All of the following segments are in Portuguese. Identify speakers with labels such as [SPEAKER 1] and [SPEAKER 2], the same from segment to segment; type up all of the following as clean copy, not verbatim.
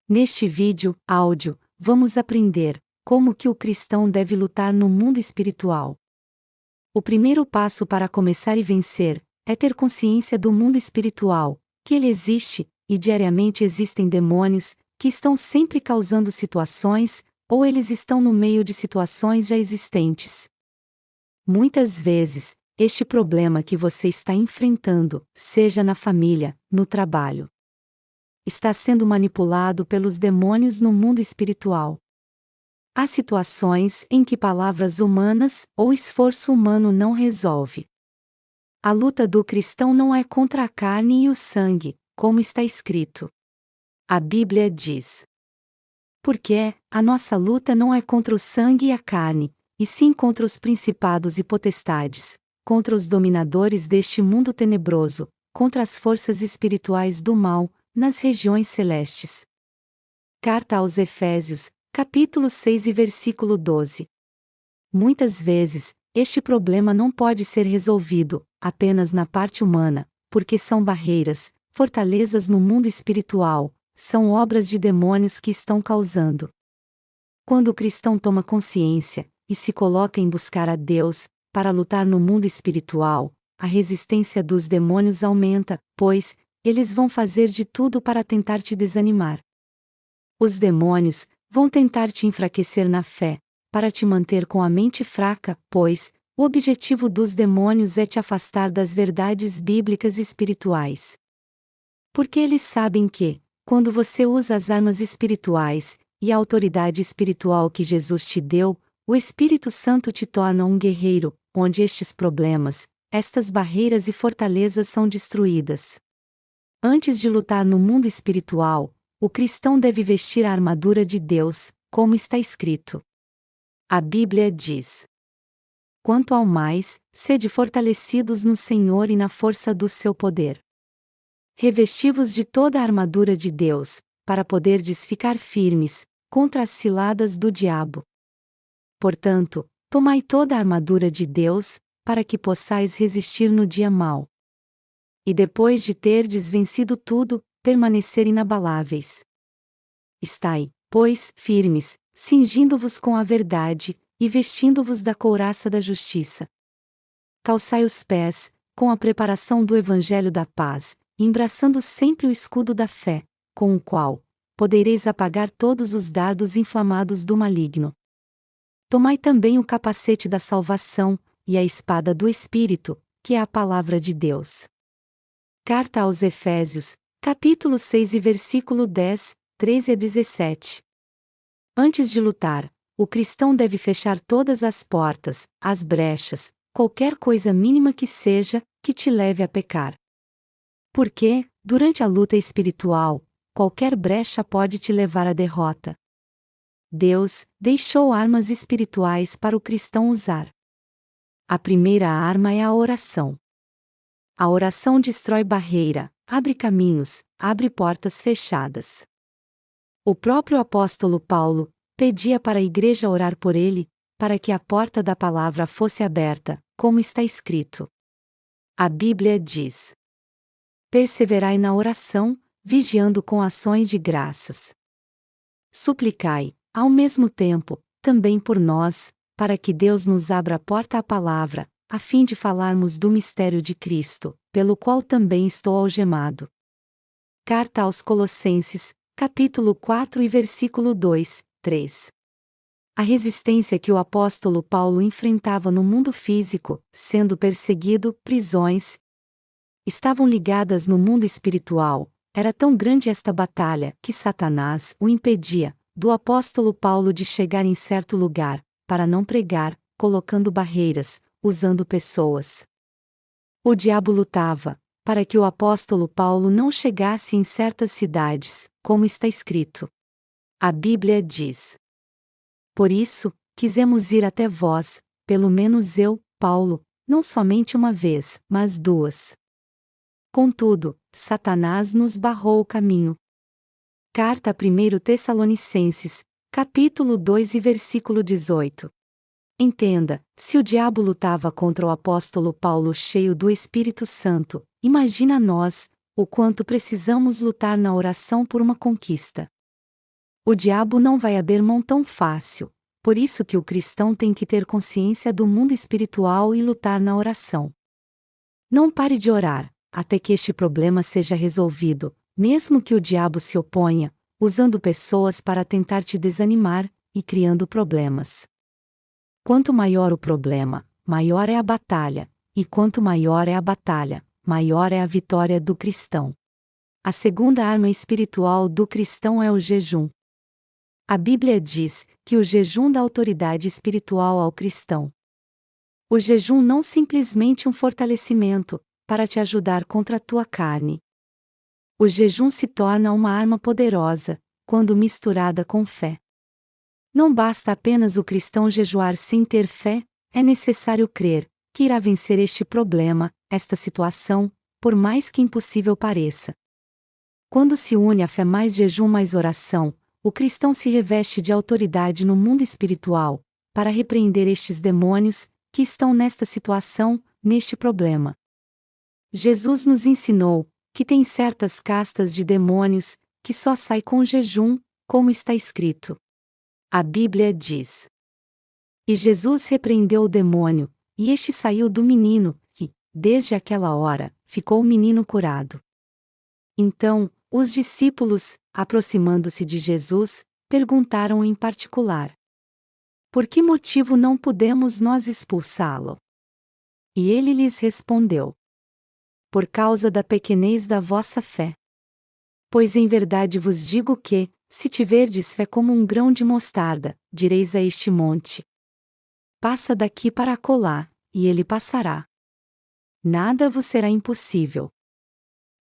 [SPEAKER 1] Neste vídeo, áudio, vamos aprender como que o cristão deve lutar no mundo espiritual. O primeiro passo para começar e vencer é ter consciência do mundo espiritual, que ele existe, e diariamente existem demônios que estão sempre causando situações, ou eles estão no meio de situações já existentes. Muitas vezes, este problema que você está enfrentando, seja na família, no trabalho, está sendo manipulado pelos demônios no mundo espiritual. Há situações em que palavras humanas ou esforço humano não resolve. A luta do cristão não é contra a carne e o sangue, como está escrito. A Bíblia diz: porque a nossa luta não é contra o sangue e a carne, e sim contra os principados e potestades, contra os dominadores deste mundo tenebroso, contra as forças espirituais do mal, nas regiões celestes. Carta aos Efésios, capítulo 6 e versículo 12. Muitas vezes, este problema não pode ser resolvido apenas na parte humana, porque são barreiras, fortalezas no mundo espiritual, são obras de demônios que estão causando. Quando o cristão toma consciência e se coloca em buscar a Deus para lutar no mundo espiritual, a resistência dos demônios aumenta, pois eles vão fazer de tudo para tentar te desanimar. Os demônios vão tentar te enfraquecer na fé, para te manter com a mente fraca, pois o objetivo dos demônios é te afastar das verdades bíblicas e espirituais. Porque eles sabem que, quando você usa as armas espirituais e a autoridade espiritual que Jesus te deu, o Espírito Santo te torna um guerreiro, onde estes problemas, estas barreiras e fortalezas são destruídas. Antes de lutar no mundo espiritual, o cristão deve vestir a armadura de Deus, como está escrito. A Bíblia diz: quanto ao mais, sede fortalecidos no Senhor e na força do seu poder. Revesti-vos de toda a armadura de Deus, para poderdes ficar firmes contra as ciladas do diabo. Portanto, tomai toda a armadura de Deus, para que possais resistir no dia mau. E depois de terdes vencido tudo, permanecer inabaláveis. Estai, pois, firmes, cingindo-vos com a verdade, e vestindo-vos da couraça da justiça. Calçai os pés, com a preparação do evangelho da paz, embraçando sempre o escudo da fé, com o qual podereis apagar todos os dardos inflamados do maligno. Tomai também o capacete da salvação, e a espada do Espírito, que é a palavra de Deus. Carta aos Efésios, capítulo 6 e versículo 10, 13 a 17. Antes de lutar, o cristão deve fechar todas as portas, as brechas, qualquer coisa mínima que seja, que te leve a pecar. Porque, durante a luta espiritual, qualquer brecha pode te levar à derrota. Deus deixou armas espirituais para o cristão usar. A primeira arma é a oração. A oração destrói barreira, abre caminhos, abre portas fechadas. O próprio apóstolo Paulo pedia para a igreja orar por ele, para que a porta da palavra fosse aberta, como está escrito. A Bíblia diz: perseverai na oração, vigiando com ações de graças. Suplicai, ao mesmo tempo, também por nós, para que Deus nos abra a porta à palavra, a fim de falarmos do mistério de Cristo, pelo qual também estou algemado. Carta aos Colossenses, capítulo 4 e versículo 2, 3. A resistência que o apóstolo Paulo enfrentava no mundo físico, sendo perseguido, prisões, estavam ligadas no mundo espiritual. Era tão grande esta batalha que Satanás o impedia, do apóstolo Paulo de chegar em certo lugar, para não pregar, colocando barreiras, usando pessoas. O diabo lutava, para que o apóstolo Paulo não chegasse em certas cidades, como está escrito. A Bíblia diz: por isso, quisemos ir até vós, pelo menos eu, Paulo, não somente uma vez, mas duas. Contudo, Satanás nos barrou o caminho. Carta a 1 Tessalonicenses, capítulo 2 e versículo 18. Entenda, se o diabo lutava contra o apóstolo Paulo cheio do Espírito Santo, imagina nós, o quanto precisamos lutar na oração por uma conquista. O diabo não vai abrir mão tão fácil, por isso que o cristão tem que ter consciência do mundo espiritual e lutar na oração. Não pare de orar, até que este problema seja resolvido, mesmo que o diabo se oponha, usando pessoas para tentar te desanimar e criando problemas. Quanto maior o problema, maior é a batalha, e quanto maior é a batalha, maior é a vitória do cristão. A segunda arma espiritual do cristão é o jejum. A Bíblia diz que o jejum dá autoridade espiritual ao cristão. O jejum não simplesmente um fortalecimento, para te ajudar contra a tua carne. O jejum se torna uma arma poderosa, quando misturada com fé. Não basta apenas o cristão jejuar sem ter fé, é necessário crer que irá vencer este problema, esta situação, por mais que impossível pareça. Quando se une a fé mais jejum mais oração, o cristão se reveste de autoridade no mundo espiritual, para repreender estes demônios, que estão nesta situação, neste problema. Jesus nos ensinou que tem certas castas de demônios, que só sai com jejum, como está escrito. A Bíblia diz: E Jesus repreendeu o demônio, e este saiu do menino, e, desde aquela hora, ficou o menino curado. Então, os discípulos, aproximando-se de Jesus, perguntaram em particular: Por que motivo não podemos nós expulsá-lo? E ele lhes respondeu: Por causa da pequenez da vossa fé. Pois em verdade vos digo que, se tiverdes fé como um grão de mostarda, direis a este monte: Passa daqui para acolá, e ele passará. Nada vos será impossível.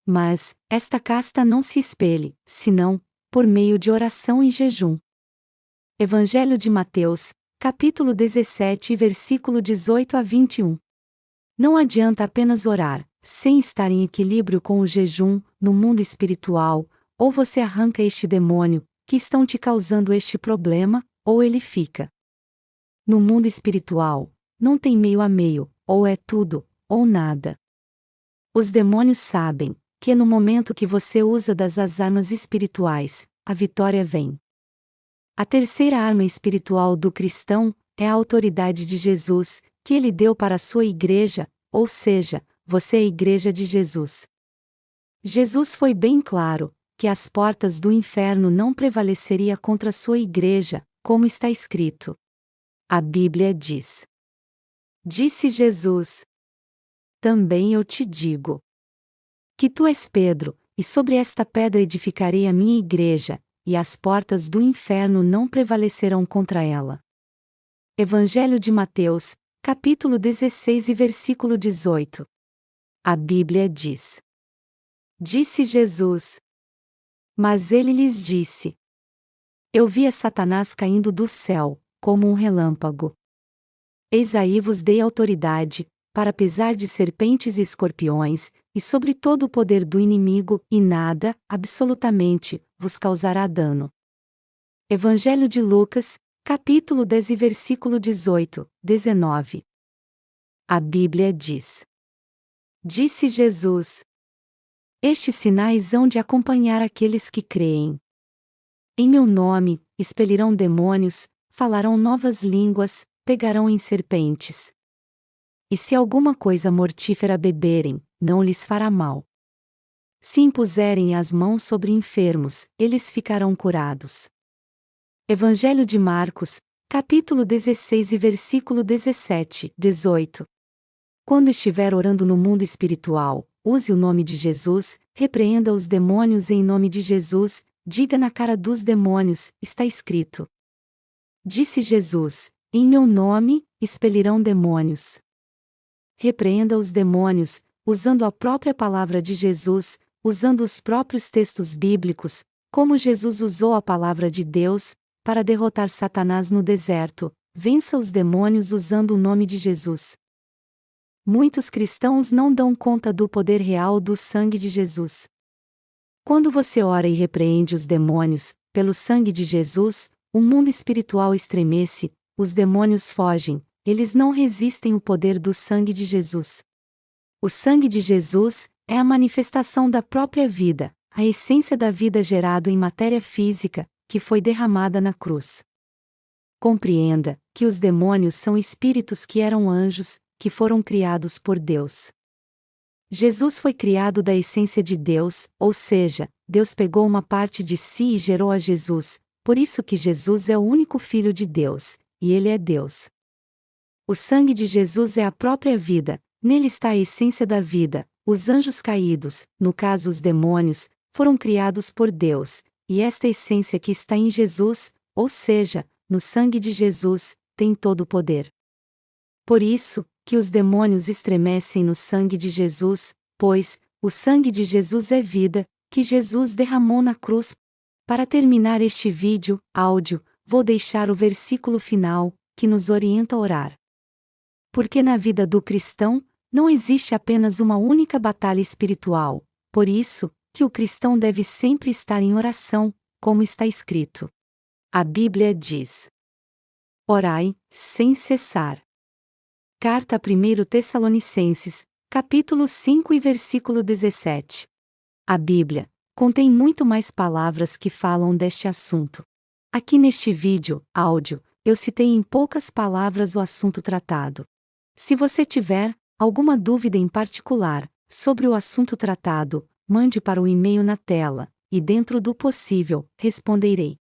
[SPEAKER 1] Mas, esta casta não se espelhe, senão, por meio de oração e jejum. Evangelho de Mateus, capítulo 17 versículo 18 a 21. Não adianta apenas orar, sem estar em equilíbrio com o jejum, no mundo espiritual, ou você arranca este demônio, que estão te causando este problema, ou ele fica. No mundo espiritual, não tem meio a meio, ou é tudo, ou nada. Os demônios sabem que no momento que você usa das armas espirituais, a vitória vem. A terceira arma espiritual do cristão é a autoridade de Jesus, que ele deu para a sua igreja, ou seja, você é a igreja de Jesus. Jesus foi bem claro que as portas do inferno não prevaleceriam contra a sua igreja, como está escrito. A Bíblia diz: Disse Jesus: Também eu te digo que tu és Pedro, e sobre esta pedra edificarei a minha igreja, e as portas do inferno não prevalecerão contra ela. Evangelho de Mateus, capítulo 16 e versículo 18. A Bíblia diz: Disse Jesus. Mas ele lhes disse: Eu via Satanás caindo do céu, como um relâmpago. Eis aí vos dei autoridade, para pisar de serpentes e escorpiões, e sobre todo o poder do inimigo, e nada, absolutamente, vos causará dano. Evangelho de Lucas, capítulo 10 e versículo 18, 19. A Bíblia diz: Disse Jesus: Estes sinais hão de acompanhar aqueles que creem. Em meu nome, expelirão demônios, falarão novas línguas, pegarão em serpentes. E se alguma coisa mortífera beberem, não lhes fará mal. Se impuserem as mãos sobre enfermos, eles ficarão curados. Evangelho de Marcos, capítulo 16 e versículo 17, 18. Quando estiver orando no mundo espiritual, use o nome de Jesus, repreenda os demônios em nome de Jesus, diga na cara dos demônios, está escrito. Disse Jesus: Em meu nome, expelirão demônios. Repreenda os demônios, usando a própria palavra de Jesus, usando os próprios textos bíblicos, como Jesus usou a palavra de Deus, para derrotar Satanás no deserto. Vença os demônios usando o nome de Jesus. Muitos cristãos não dão conta do poder real do sangue de Jesus. Quando você ora e repreende os demônios, pelo sangue de Jesus, o mundo espiritual estremece, os demônios fogem, eles não resistem ao poder do sangue de Jesus. O sangue de Jesus é a manifestação da própria vida, a essência da vida gerada em matéria física, que foi derramada na cruz. Compreenda que os demônios são espíritos que eram anjos, que foram criados por Deus. Jesus foi criado da essência de Deus, ou seja, Deus pegou uma parte de si e gerou a Jesus, por isso que Jesus é o único Filho de Deus, e Ele é Deus. O sangue de Jesus é a própria vida, nele está a essência da vida. Os anjos caídos, no caso os demônios, foram criados por Deus, e esta essência que está em Jesus, ou seja, no sangue de Jesus, tem todo o poder. Por isso, que os demônios estremecem no sangue de Jesus, pois, o sangue de Jesus é vida, que Jesus derramou na cruz. Para terminar este áudio, vou deixar o versículo final, que nos orienta a orar. Porque na vida do cristão, não existe apenas uma única batalha espiritual, por isso, que o cristão deve sempre estar em oração, como está escrito. A Bíblia diz: orai, sem cessar. Carta a 1 Tessalonicenses, capítulo 5 e versículo 17. A Bíblia contém muito mais palavras que falam deste assunto. Aqui neste áudio, eu citei em poucas palavras o assunto tratado. Se você tiver alguma dúvida em particular sobre o assunto tratado, mande para o e-mail na tela, e dentro do possível, responderei.